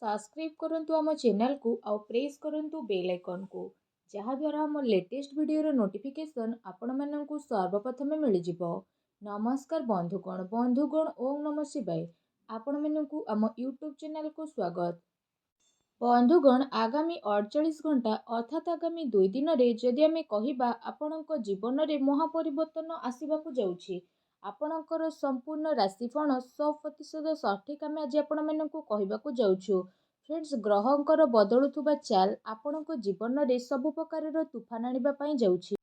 Subscribe करंतु आम channel को आउ प्रेस करंतु बेल आइकन को जहाद्वारा आम लेटेस्ट वीडियो नोटिफिकेशन आपण मानकु सर्वप्रथम मिल जिवो। नमस्कार बंधुगण ओम नमः शिवाय। आपण मानकु आम यूट्यूब चैनल को स्वागत। बंधुगण आगामी 48 घंटा अर्थात आगामी 2 दिन रे जदि आमे कहिबा आपणक जीवन रे महापरिवर्तन आसीबाकू जाउछि। आपणकर संपूर्ण राशिफल 100% सठिक आमे आज आपण मानकु कहिबाकू जाउछु। फ्रेंड्स, ग्रहंकर बदलुथुबा चाल आपणक जीवन रे सब प्रकार तूफान आनिबा पई जाउछि।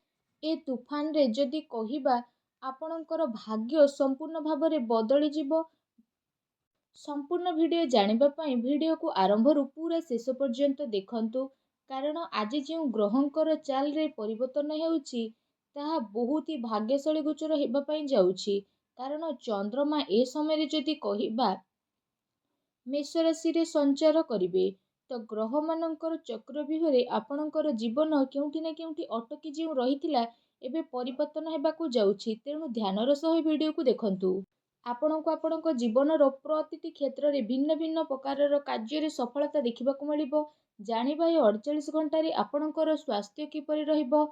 ए तूफान रे जदि कहिबा आपणकर भाग्य संपूर्ण भाव रे बदली जिवो। संपूर्ण वीडियो जानिबा पई वीडियो को आरंभ रु पूरा शेष पर्यंत देखंतु, कारण आज जो ग्रहंकर चाल रे परिवर्तन हेउछि ताहा बहुत ही भाग्यशाली गोचर हेबा पई जाउछि। कारण चंद्रमा ए समय रे जदि कहिबा मेष राशि रे संचार करिवे, तो ग्रह मानकर चक्रव्यूह रे आपणकर जीवन केउंठी ना केउंठी अटकी जे रहिथिला एबे परिवर्तन हेबाकू जाउछि। तेणु ध्यानर सह वीडियो को देखंतु। आपणको आपणको जीवनर प्रतिटी क्षेत्र रे भिन्न भिन्न प्रकारर कार्य सफलता देखिबाकू मिलिबो। जानिबा ए 48 घंटा रे आपणकर स्वास्थ्य किपरि रहिबो,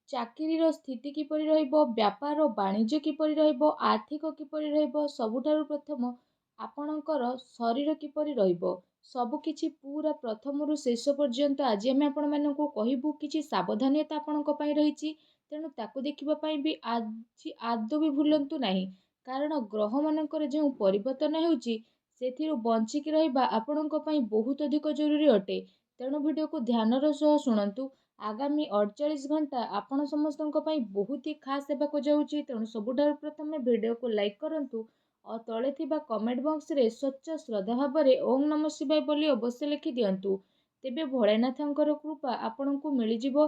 चाकरीर स्थिति किपरि रहिबो, व्यापार वाणिज्य किपरि रहिबो, आर्थिक किपरि रहिबो, सबुठारु प्रथम आपणकर शरीर किपरि रहिबो, सब किछि पूरा प्रथमरु शेष पर्यंत आज आमे आपण मानकु कहिबु। किछि सावधानता आपणक पई रहिछि, तेणु ताकू देखिबा पई भी आज आदौ भी भूलंतु नाही। कारण ग्रह मानकर जो परिवर्तन हेउछि सेथिरु बंचिकी रहिबा आपणक पई बहुत अधिक जरूरी अटे। तेणु वीडियो को ध्यानर सह शुणंतु। आगामी 48 घंटा आपण समस्तक पई बहुत ही खास हेबाकू जाउछि। तेणु सबुठारु प्रथमे वीडियो को लाइक करंतु और तले थिबा कमेंट बॉक्स रे सच्चा श्रद्धा भाव रे ओम नमः शिवाय बोली अवश्य लिखि दियंतु। तेबे भोलेनाथंकर कृपा आपणकू मिल जिवो।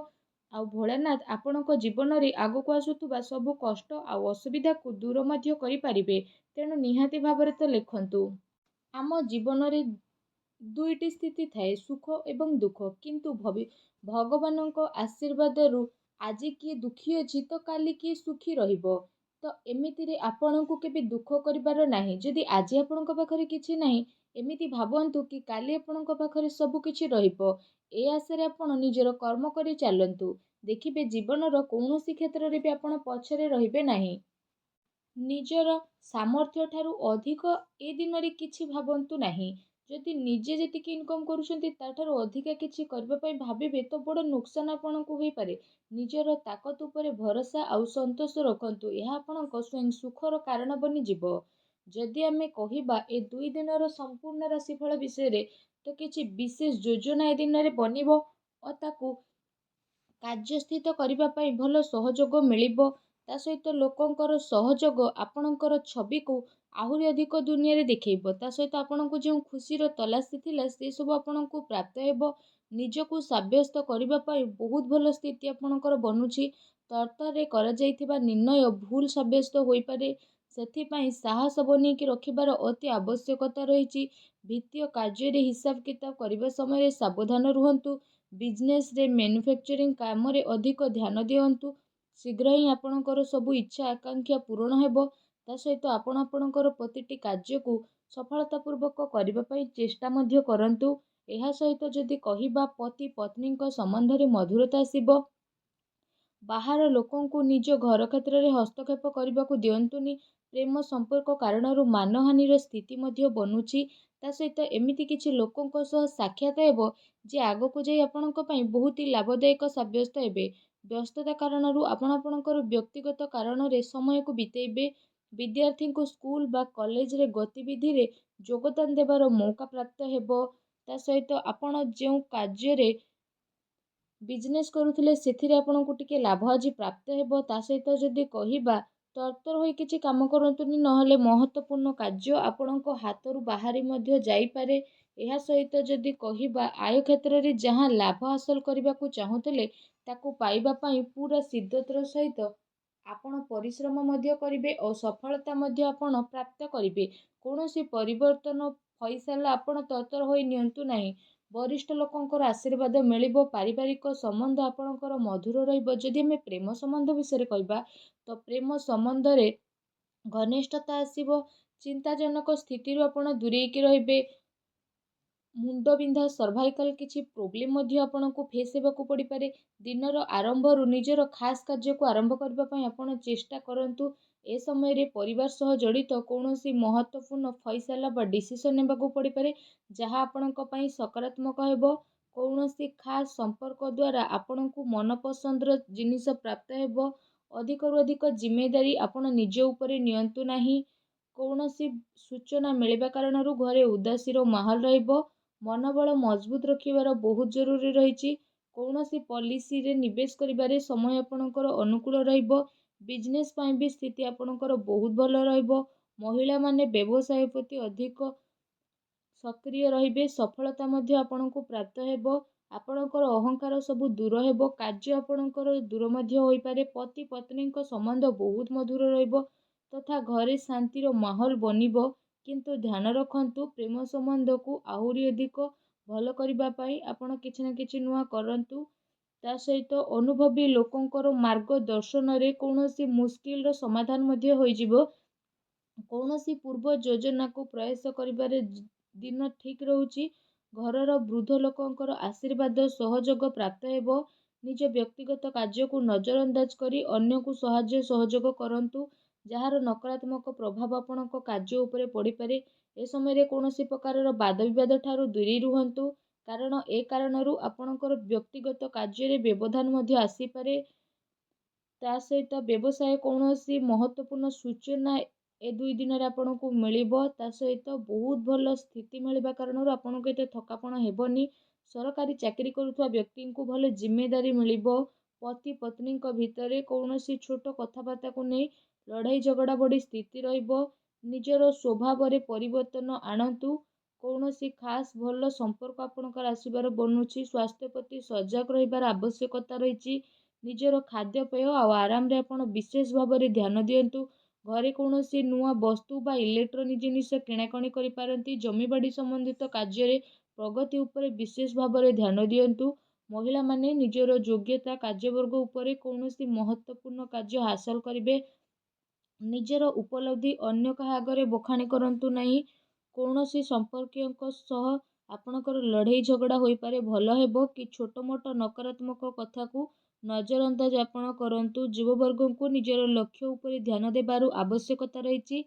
आ भोलेनाथ आपणक जीवन रे आगकू आसुथुबा सब कष्ट आ असुविधा को दूर मध्य करि पारिबे। तेणु निहाती भाବରେ तो लिखंतु। आम जीवन रे दुईटी स्थिति थाए, सुख एवं दुख, किंतु भगवानक आशीर्वाद रु आज किए दुखी अछि तो काली किए सुखी रहिबो। तो एमिति रे आपणकू केबे दुख करिबार नाही। जदि आज आपणक पाखरे किछि नाही, एमिति भाबंतु कि काली आपणक पाखरे सब किछि रहिबो। ए आशा रे आपण निजर कर्म करि चालंतु। देखिबे जीवनर कौनसी क्षेत्र रे भी आपण पछरे रहिबे नाही। निजर सामर्थ्य ठारू अधिक ए दिन रे किछि भाबंतु नाही। जदि निजे जेतिकी इनकम करूछंती ताठारू अधिका किछि करबा पई भाबिबे तो बड़ नुकसान आपणकू होई पारे। निजर ताकत उपरे भरोसा आउ संतोष रखंतु। यह आपणक स्वयं सुखर कारण बनि जिवो। जदि आमे कहिबा ए 2 दिनर संपूर्ण राशिफल विषय रे, तो किछि विशेष योजना ए दिन रे बनिबो और ताकू कार्यस्थित करबा पई भल सहयोग मिलिबो। ता सहित लोकंकर सहयोग आपणकर छवि को आहुरी अधिक दुनिया रे देखैबो। ता सहित आपणको जो खुशीर तलाशी थिला से सब आपणको प्राप्त हेबो। निजको साब्यस्त करबा पई बहुत भल स्थिति आपणकर बनुछि। तर्तरे करा जाइथिबा निर्णय भूल साब्यस्त होई पारे। सेथि पई साहस बनेकी रखिबार अति आवश्यकता रहिछि। वित्तीय कार्य रे हिसाब किताब करबा समय रे सावधान रुहंतु। बिजनेस रे मैन्युफैक्चरिंग काम रे अधिक ध्यान दियंतु। शीघ्र ही आपणकर सब इच्छा आकांक्षा पूर्ण हेबो। ता सहित आपण आपणकर प्रतिटी कार्य को सफलता पूर्वक करबा पई चेष्टा मध्य करंतु। एहा सहित जदि कहिबा पति पत्नी संबंध रे मधुरता आसीबो। बाहर लोकों को निज घर क्षेत्र में हस्तक्षेप करने को दिंतुनि। प्रेम संपर्क कारण मानहानि स्थिति मध्य बनुछि। ता सहित एमिति किछि लोकों सह साक्षात हेबो जे आगो को जाई आपणक पई बहुत ही लाभदायक साब्यस्त हेबे। व्यस्तता कारण आपणकर व्यक्तिगत कारण रे समय को बितेबे। विद्यार्थी को स्कूल बा कॉलेज रे गतिविधि रे योगदान देबार मौका प्राप्त हेबो। ता सहित आपण जो कार्य रे बिजनेस करुथिले सेथिरे आपनको टिके लाभ आज प्राप्त हेबो। ता सहित जदि कहिबा तरतर होई किछि काम करंतुनी, नहले महत्वपूर्ण कार्य आपणको हातरू बाहरी मध्य जाई पारे। एहा सहित जदि कहिबा आय क्षेत्र रे जहां लाभ हासिल करबाकू चाहुथिले ताकू पाइबा पई पूरा सिद्धतर सहित आपण परिश्रम मध्य करिवे और सफलता मध्य आपण प्राप्त करिवे। कोनोसी परिवर्तन फैसला आपण तरतर होई नियंतु नाही। वरिष्ठ लोकंकर आशीर्वाद मिलिबो। पारिवारिक संबंध आपणकर मधुर रहिबो। जदि हमें प्रेम संबंध विषय कहबा तो प्रेम संबंध रे घनिष्ठता आसीबो। चिंताजनक स्थिति रू आपण दूरेकी रहिबे। ମୁଣ୍ଡବିନ୍ଧା ସର୍ଭାଇକାଲ କିଛି ପ୍ରୋବ୍ଲେମ୍ ମଧ୍ୟ ଆପଣଙ୍କୁ ଫେସ୍ ହେବାକୁ ପଡ଼ିପାରେ। ଦିନର ଆରମ୍ଭରୁ ନିଜର ଖାସ୍ କାର୍ଯ୍ୟକୁ ଆରମ୍ଭ କରିବା ପାଇଁ ଆପଣ ଚେଷ୍ଟା କରନ୍ତୁ। ଏ ସମୟରେ ପରିବାର ସହ ଜଡ଼ିତ କୌଣସି ମହତ୍ତ୍ୱପୂର୍ଣ୍ଣ ଫଇସଲା ବା ଡିସିସନ୍ ନେବାକୁ ପଡ଼ିପାରେ, ଯାହା ଆପଣଙ୍କ ପାଇଁ ସକାରାତ୍ମକ ହେବ। କୌଣସି ଖାସ୍ ସମ୍ପର୍କ ଦ୍ୱାରା ଆପଣଙ୍କୁ ମନପସନ୍ଦର ଜିନିଷ ପ୍ରାପ୍ତ ହେବ। ଅଧିକରୁ ଅଧିକ ଜିମ୍ମେଦାରୀ ଆପଣ ନିଜ ଉପରେ ନିଅନ୍ତୁ ନାହିଁ। କୌଣସି ସୂଚନା ମିଳିବା କାରଣରୁ ଘରେ ଉଦାସୀର ମାହୋଲ ରହିବ। ମନୋବଳ ମଜବୁତ ରଖିବାର ବହୁତ ଜରୁରୀ ରହିଛି। କୌଣସି ପଲିସିରେ ନିବେଶ କରିବାରେ ସମୟ ଆପଣଙ୍କର ଅନୁକୂଳ ରହିବ। ବିଜନେସ୍ ପାଇଁ ବି ସ୍ଥିତି ଆପଣଙ୍କର ବହୁତ ଭଲ ରହିବ। ମହିଳାମାନେ ବ୍ୟବସାୟ ପ୍ରତି ଅଧିକ ସକ୍ରିୟ ରହିବେ। ସଫଳତା ମଧ୍ୟ ଆପଣଙ୍କୁ ପ୍ରାପ୍ତ ହେବ। ଆପଣଙ୍କର ଅହଙ୍କାର ସବୁ ଦୂର ହେବ। କାର୍ଯ୍ୟ ଆପଣଙ୍କର ଦୂର ମଧ୍ୟ ହୋଇପାରେ। ପତି ପତ୍ନୀଙ୍କ ସମ୍ବନ୍ଧ ବହୁତ ମଧୁର ରହିବ ତଥା ଘରେ ଶାନ୍ତିର ମାହୋଲ ବନିବ। କିନ୍ତୁ ଧ୍ୟାନ ରଖନ୍ତୁ, ପ୍ରେମ ସମ୍ବନ୍ଧକୁ ଆହୁରି ଅଧିକ ଭଲ କରିବା ପାଇଁ ଆପଣ କିଛି ନା କିଛି ନୂଆ କରନ୍ତୁ। ତା ସହିତ ଅନୁଭବୀ ଲୋକଙ୍କର ମାର୍ଗଦର୍ଶନରେ କୌଣସି ମୁସ୍କିଲର ସମାଧାନ ମଧ୍ୟ ହୋଇଯିବ। କୌଣସି ପୂର୍ବ ଯୋଜନାକୁ ପ୍ରୟାସ କରିବାରେ ଦିନ ଠିକ୍ ରହୁଛି। ଘରର ବୃଦ୍ଧ ଲୋକଙ୍କର ଆଶୀର୍ବାଦ ସହଯୋଗ ପ୍ରାପ୍ତ ହେବ। ନିଜ ବ୍ୟକ୍ତିଗତ କାର୍ଯ୍ୟକୁ ନଜରଅନ୍ଦାଜ କରି ଅନ୍ୟକୁ ସାହାଯ୍ୟ ସହଯୋଗ କରନ୍ତୁ, ଯାହାର ନକାରାତ୍ମକ ପ୍ରଭାବ ଆପଣଙ୍କ କାର୍ଯ୍ୟ ଉପରେ ପଡ଼ିପାରେ। ଏ ସମୟରେ କୌଣସି ପ୍ରକାରର ବାଦବିବାଦ ଠାରୁ ଦୂରେଇ ରୁହନ୍ତୁ, କାରଣ ଏ କାରଣରୁ ଆପଣଙ୍କର ବ୍ୟକ୍ତିଗତ କାର୍ଯ୍ୟରେ ବ୍ୟବଧାନ ମଧ୍ୟ ଆସିପାରେ। ତା ସହିତ ବ୍ୟବସାୟ କୌଣସି ମହତ୍ତ୍ୱପୂର୍ଣ୍ଣ ସୂଚନା ଏ 2 ଦିନରେ ଆପଣଙ୍କୁ ମିଳିବ। ତା ସହିତ ବହୁତ ଭଲ ସ୍ଥିତି ମିଳିବା କାରଣରୁ ଆପଣଙ୍କୁ ଏତେ ଥକାପଣ ହେବନି। ସରକାରୀ ଚାକିରି କରୁଥିବା ବ୍ୟକ୍ତିଙ୍କୁ ଭଲ ଜିମ୍ମେଦାରୀ ମିଳିବ। ପତି ପତ୍ନୀଙ୍କ ଭିତରେ କୌଣସି ଛୋଟ କଥାବାର୍ତ୍ତାକୁ ନେଇ ଲଢ଼ାଇ ଝଗଡ଼ା ଭଳି ସ୍ଥିତି ରହିବ। ନିଜର ସ୍ୱଭାବରେ ପରିବର୍ତ୍ତନ ଆଣନ୍ତୁ। କୌଣସି ଖାସ୍ ଭଲ ସମ୍ପର୍କ ଆପଣଙ୍କର ଆସିବାର ବନୁଛି। ସ୍ୱାସ୍ଥ୍ୟ ପ୍ରତି ସଜାଗ ରହିବାର ଆବଶ୍ୟକତା ରହିଛି। ନିଜର ଖାଦ୍ୟପେୟ ଆଉ ଆରାମରେ ଆପଣ ବିଶେଷ ଭାବରେ ଧ୍ୟାନ ଦିଅନ୍ତୁ। ଘରେ କୌଣସି ନୂଆ ବସ୍ତୁ ବା ଇଲେକ୍ଟ୍ରୋନିକ୍ ଜିନିଷ କିଣାକିଣି କରିପାରନ୍ତି। ଜମିବାଡ଼ି ସମ୍ବନ୍ଧିତ କାର୍ଯ୍ୟରେ ପ୍ରଗତି ଉପରେ ବିଶେଷ ଭାବରେ ଧ୍ୟାନ ଦିଅନ୍ତୁ। ମହିଳାମାନେ ନିଜର ଯୋଗ୍ୟତା କାର୍ଯ୍ୟବର୍ଗ ଉପରେ କୌଣସି ମହତ୍ତ୍ୱପୂର୍ଣ୍ଣ କାର୍ଯ୍ୟ ହାସଲ କରିବେ। ନିଜର ଉପଲବ୍ଧି ଅନ୍ୟ କାହା ଆଗରେ ବଖାଣି କରନ୍ତୁ ନାହିଁ। କୌଣସି ସମ୍ପର୍କୀୟଙ୍କ ସହ ଆପଣଙ୍କର ଲଢ଼େଇ ଝଗଡ଼ା ହୋଇପାରେ। ଭଲ ହେବ କି ଛୋଟମୋଟ ନକାରାତ୍ମକ କଥାକୁ ନଜରଅନ୍ଦାଜ ଆପଣ କରନ୍ତୁ। ଯୁବବର୍ଗଙ୍କୁ ନିଜର ଲକ୍ଷ୍ୟ ଉପରେ ଧ୍ୟାନ ଦେବାର ଆବଶ୍ୟକତା ରହିଛି।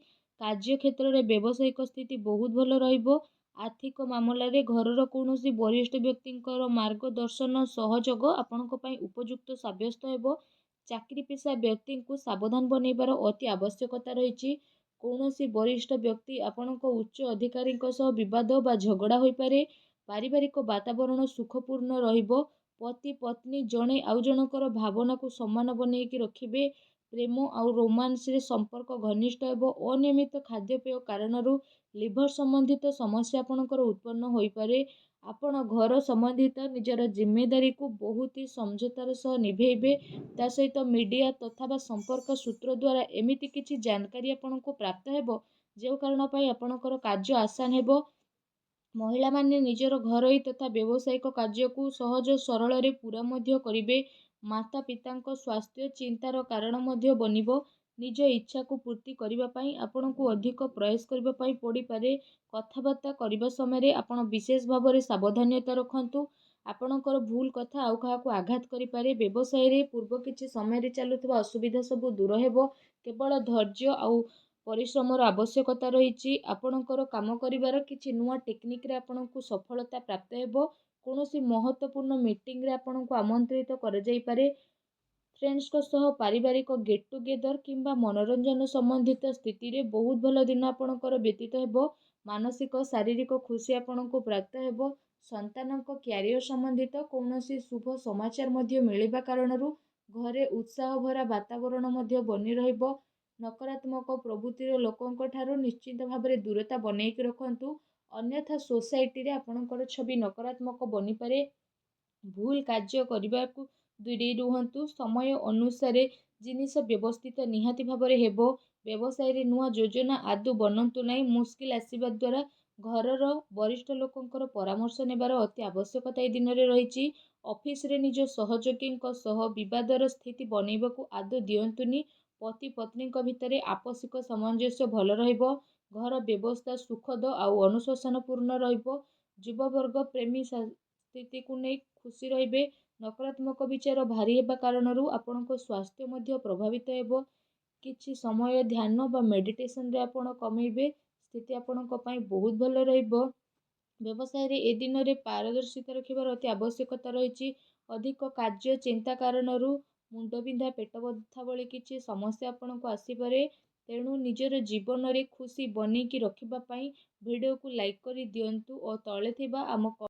କାର୍ଯ୍ୟକ୍ଷେତ୍ରରେ ବ୍ୟବସାୟିକ ସ୍ଥିତି ବହୁତ ଭଲ ରହିବ। ଆର୍ଥିକ ମାମଲାରେ ଘରର କୌଣସି ବରିଷ୍ଠ ବ୍ୟକ୍ତିଙ୍କର ମାର୍ଗଦର୍ଶନ ସହଯୋଗ ଆପଣଙ୍କ ପାଇଁ ଉପଯୁକ୍ତ ସାବ୍ୟସ୍ତ ହେବ। ଚାକିରିପେଶା ବ୍ୟକ୍ତିଙ୍କୁ ସାବଧାନ ବନେଇବାର ଅତି ଆବଶ୍ୟକତା ରହିଛି। କୌଣସି ବରିଷ୍ଠ ବ୍ୟକ୍ତି ଆପଣଙ୍କ ଉଚ୍ଚ ଅଧିକାରୀଙ୍କ ସହ ବିବାଦ ବା ଝଗଡ଼ା ହୋଇପାରେ। ପାରିବାରିକ ବାତାବରଣ ସୁଖପୂର୍ଣ୍ଣ ରହିବ। ପତି ପତ୍ନୀ ଜଣେ ଆଉ ଜଣଙ୍କର ଭାବନାକୁ ସମ୍ମାନ ବନେଇକି ରଖିବେ। ପ୍ରେମ ଆଉ ରୋମାନ୍ସରେ ସମ୍ପର୍କ ଘନିଷ୍ଠ ହେବ। ଅନିୟମିତ ଖାଦ୍ୟପେୟ କାରଣରୁ ଲିଭର ସମ୍ବନ୍ଧିତ ସମସ୍ୟା ଆପଣଙ୍କର ଉତ୍ପନ୍ନ ହୋଇପାରେ। ଆପଣ ଘର ସମ୍ବନ୍ଧିତ ନିଜର ଜିମ୍ମେଦାରୀକୁ ବହୁତ ସମଝତାର ସହ ନିଭେଇବେ। ତା ସହିତ ମିଡ଼ିଆ ତଥା ବା ସମ୍ପର୍କ ସୂତ୍ର ଦ୍ୱାରା ଏମିତି କିଛି ଜାନକାରୀ ଆପଣଙ୍କୁ ପ୍ରାପ୍ତ ହେବ, ଯେଉଁ କାରଣ ପାଇଁ ଆପଣଙ୍କର କାର୍ଯ୍ୟ ଆସାନ ହେବ। ମହିଳାମାନେ ନିଜର ଘରୋଇ ତଥା ବ୍ୟବସାୟିକ କାର୍ଯ୍ୟକୁ ସହଜ ସରଳରେ ପୂରା ମଧ୍ୟ କରିବେ। ମାତା ପିତାଙ୍କ ସ୍ୱାସ୍ଥ୍ୟ ଚିନ୍ତାର କାରଣ ମଧ୍ୟ ବନିବ। ନିଜ ଇଚ୍ଛାକୁ ପୂର୍ତ୍ତି କରିବା ପାଇଁ ଆପଣଙ୍କୁ ଅଧିକ ପ୍ରୟାସ କରିବା ପାଇଁ ପଡ଼ିପାରେ। କଥାବାର୍ତ୍ତା କରିବା ସମୟରେ ଆପଣ ବିଶେଷ ଭାବରେ ସାବଧାନତା ରଖନ୍ତୁ। ଆପଣଙ୍କର ଭୁଲ କଥା ଆଉ କାହାକୁ ଆଘାତ କରିପାରେ। ବ୍ୟବସାୟରେ ପୂର୍ବ କିଛି ସମୟରେ ଚାଲୁଥିବା ଅସୁବିଧା ସବୁ ଦୂର ହେବ। କେବଳ ଧୈର୍ଯ୍ୟ ଆଉ ପରିଶ୍ରମର ଆବଶ୍ୟକତା ରହିଛି। ଆପଣଙ୍କର କାମ କରିବାର କିଛି ନୂଆ ଟେକ୍ନିକରେ ଆପଣଙ୍କୁ ସଫଳତା ପ୍ରାପ୍ତ ହେବ। କୌଣସି ମହତ୍ତ୍ୱପୂର୍ଣ୍ଣ ମିଟିଂରେ ଆପଣଙ୍କୁ ଆମନ୍ତ୍ରିତ କରାଯାଇପାରେ। ଫ୍ରେଣ୍ଡସଙ୍କ ସହ ପାରିବାରିକ ଗେଟ୍ ଟୁଗେଦର କିମ୍ବା ମନୋରଞ୍ଜନ ସମ୍ବନ୍ଧିତ ସ୍ଥିତିରେ ବହୁତ ଭଲ ଦିନ ଆପଣଙ୍କର ବ୍ୟତୀତ ହେବ। ମାନସିକ ଶାରୀରିକ ଖୁସି ଆପଣଙ୍କୁ ପ୍ରାପ୍ତ ହେବ। ସନ୍ତାନଙ୍କ କ୍ୟାରିୟର ସମ୍ବନ୍ଧିତ କୌଣସି ଶୁଭ ସମାଚାର ମଧ୍ୟ ମିଳିବା କାରଣରୁ ଘରେ ଉତ୍ସାହ ଭରା ବାତାବରଣ ମଧ୍ୟ ବନି ରହିବ। ନକାରାତ୍ମକ ପ୍ରବୃତ୍ତିର ଲୋକଙ୍କ ଠାରୁ ନିଶ୍ଚିତ ଭାବରେ ଦୂରତା ବନେଇକି ରଖନ୍ତୁ। ଅନ୍ୟଥା ସୋସାଇଟିରେ ଆପଣଙ୍କର ଛବି ନକାରାତ୍ମକ ବନିପାରେ। ଭୁଲ କାର୍ଯ୍ୟ କରିବାକୁ ଦୂରେଇ ରୁହନ୍ତୁ। ସମୟ ଅନୁସାରେ ଜିନିଷ ବ୍ୟବସ୍ଥିତ ନିହାତି ଭାବରେ ହେବ। ବ୍ୟବସାୟରେ ନୂଆ ଯୋଜନା ଆଦୌ ବନାନ୍ତୁ ନାହିଁ। ମୁସ୍କିଲ ଆସିବା ଦ୍ୱାରା ଘରର ବରିଷ୍ଠ ଲୋକଙ୍କର ପରାମର୍ଶ ନେବାର ଅତି ଆବଶ୍ୟକତା ଏ ଦିନରେ ରହିଛି। ଅଫିସରେ ନିଜ ସହଯୋଗୀଙ୍କ ସହ ବିବାଦର ସ୍ଥିତି ବନେଇବାକୁ ଆଦୌ ଦିଅନ୍ତୁନି। ପତି ପତ୍ନୀଙ୍କ ଭିତରେ ଆପୋଷିକ ସାମଞ୍ଜସ୍ୟ ଭଲ ରହିବ। ଘର ବ୍ୟବସ୍ଥା ସୁଖଦ ଆଉ ଅନୁଶାସନପୂର୍ଣ୍ଣ ରହିବ। ଯୁବବର୍ଗ ପ୍ରେମୀ ସ୍ଥିତିକୁ ନେଇ ଖୁସି ରହିବେ। ନକାରାତ୍ମକ ବିଚାର ଭାରୀ ହେବା କାରଣରୁ ଆପଣଙ୍କ ସ୍ୱାସ୍ଥ୍ୟ ମଧ୍ୟ ପ୍ରଭାବିତ ହେବ। କିଛି ସମୟ ଧ୍ୟାନ ବା ମେଡିଟେସନରେ ଆପଣ କମେଇବେ। ସ୍ଥିତି ଆପଣଙ୍କ ପାଇଁ ବହୁତ ଭଲ ରହିବ। ବ୍ୟବସାୟରେ ଏ ଦିନରେ ପାରଦର୍ଶିତା ରଖିବାର ଅତି ଆବଶ୍ୟକତା ରହିଛି। ଅଧିକ କାର୍ଯ୍ୟ ଚିନ୍ତା କାରଣରୁ ମୁଣ୍ଡବିନ୍ଧା, ପେଟ ବଥା ଭଳି କିଛି ସମସ୍ୟା ଆପଣଙ୍କୁ ଆସିପାରେ। ତେଣୁ ନିଜର ଜୀବନରେ ଖୁସି ବନେଇକି ରଖିବା ପାଇଁ ଭିଡ଼ିଓକୁ ଲାଇକ୍ କରି ଦିଅନ୍ତୁ ଓ ତଳେ ଥିବା ଆମ